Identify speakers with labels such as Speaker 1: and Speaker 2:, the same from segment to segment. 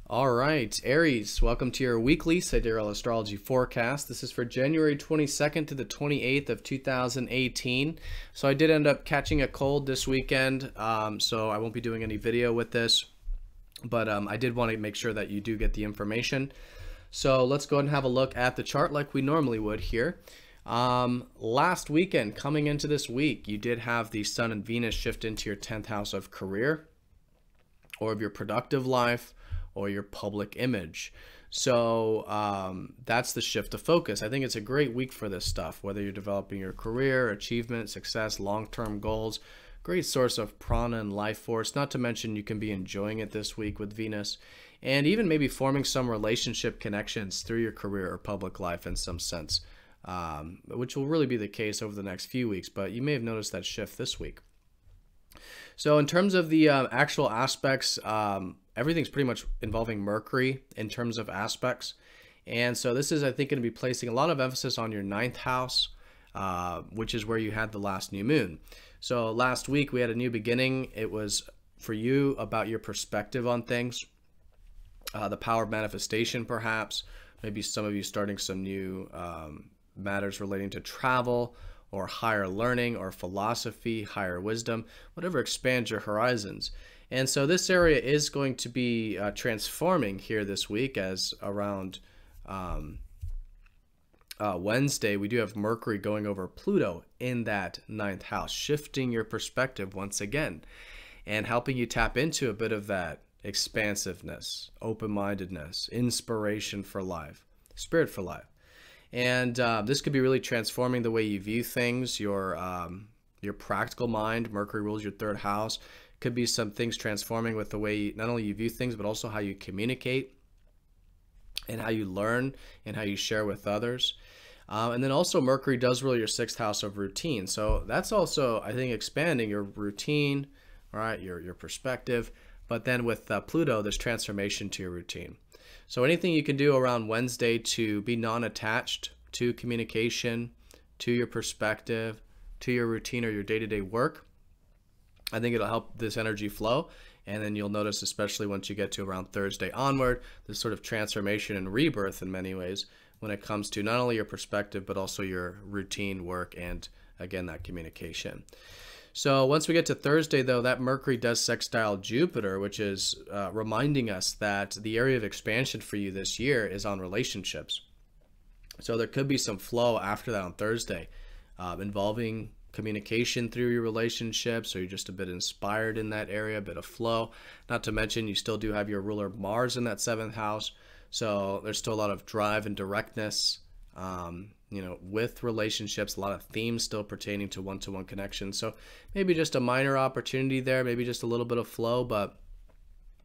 Speaker 1: All right, Aries, welcome to your weekly Sidereal Astrology forecast. This is for January 22nd to the 28th of 2018. So I did end up catching a cold this weekend, so I won't be doing any video with this, but I did want to make sure that you do get the information. So let's go ahead and have a look at the chart like we normally would here. Last weekend, coming into this week, you did have the Sun and Venus shift into your 10th house of career or of your productive life, or your public image. So that's the shift of focus. I think it's a great week for this stuff, whether you're developing your career, achievement, success, long-term goals. Great source of prana and life force, not to mention you can be enjoying it this week with Venus, and even maybe forming some relationship connections through your career or public life in some sense, which will really be the case over the next few weeks, but you may have noticed that shift this week. So in terms of the actual aspects, everything's pretty much involving Mercury in terms of aspects. And so this is, I think, going to be placing a lot of emphasis on your 9th house, which is where you had the last new moon. So last week we had a new beginning. It was for you about your perspective on things, the power of manifestation perhaps, maybe some of you starting some new matters relating to travel, or higher learning, or philosophy, higher wisdom, whatever expands your horizons. And so this area is going to be transforming here this week, as around Wednesday, we do have Mercury going over Pluto in that 9th house, shifting your perspective once again, and helping you tap into a bit of that expansiveness, open-mindedness, inspiration for life, spirit for life. And this could be really transforming the way you view things, your practical mind. Mercury rules your 3rd house. Could be some things transforming with the way not only you view things, but also how you communicate and how you learn and how you share with others. And then also Mercury does rule your 6th house of routine. So that's also, I think, expanding your routine, right? Your perspective. But then with Pluto, there's transformation to your routine. So anything you can do around Wednesday to be non-attached to communication, to your perspective, to your routine or your day-to-day work, I think it'll help this energy flow. And then you'll notice, especially once you get to around Thursday onward, this sort of transformation and rebirth in many ways when it comes to not only your perspective, but also your routine work and, again, that communication. So once we get to Thursday, though, that Mercury does sextile Jupiter, which is reminding us that the area of expansion for you this year is on relationships. So there could be some flow after that on Thursday involving communication through your relationships, or you're just a bit inspired in that area, a bit of flow. Not to mention you still do have your ruler Mars in that 7th house. So there's still a lot of drive and directness, with relationships, a lot of themes still pertaining to one-to-one connections. So maybe just a minor opportunity there, maybe just a little bit of flow, but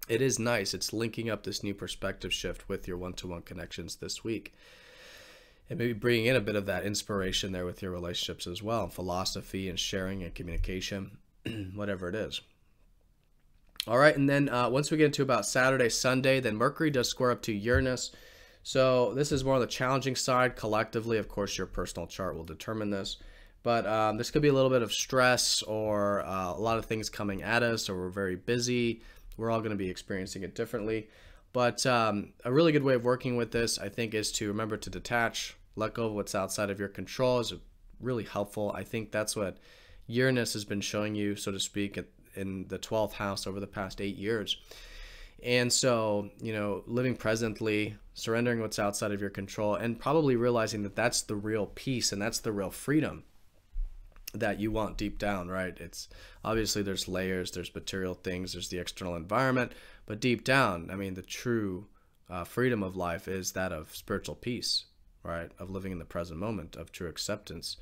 Speaker 1: it is nice. It's linking up this new perspective shift with your one-to-one connections this week. And maybe bringing in a bit of that inspiration there with your relationships as well, philosophy and sharing and communication, whatever it is. All right, and then once we get into about Saturday, Sunday, then Mercury does square up to Uranus. So this is more on the challenging side. Collectively, of course, your personal chart will determine this. But this could be a little bit of stress, or a lot of things coming at us, or we're very busy. We're all going to be experiencing it differently. But a really good way of working with this, I think, is to remember to detach, let go of what's outside of your control is really helpful. I think that's what Uranus has been showing you, so to speak, in the 12th house over the past 8 years. And so, living presently, surrendering what's outside of your control, and probably realizing that that's the real peace and that's the real freedom that you want deep down, right? It's obviously there's layers, there's material things, there's the external environment, but deep down, I mean, the true freedom of life is that of spiritual peace, right? Of living in the present moment, of true acceptance.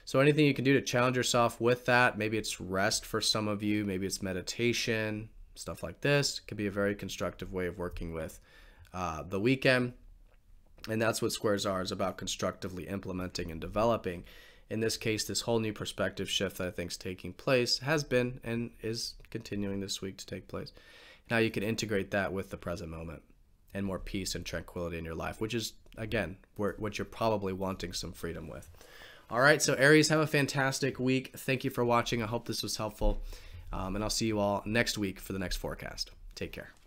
Speaker 1: So anything you can do to challenge yourself with that, maybe it's rest for some of you, maybe it's meditation, stuff like this could be a very constructive way of working with the weekend. And that's what squares are, is about constructively implementing and developing. In this case, this whole new perspective shift that I think is taking place has been and is continuing this week to take place. Now you can integrate that with the present moment and more peace and tranquility in your life, which is, again, what you're probably wanting some freedom with. All right, so Aries, have a fantastic week. Thank you for watching. I hope this was helpful. And I'll see you all next week for the next forecast. Take care.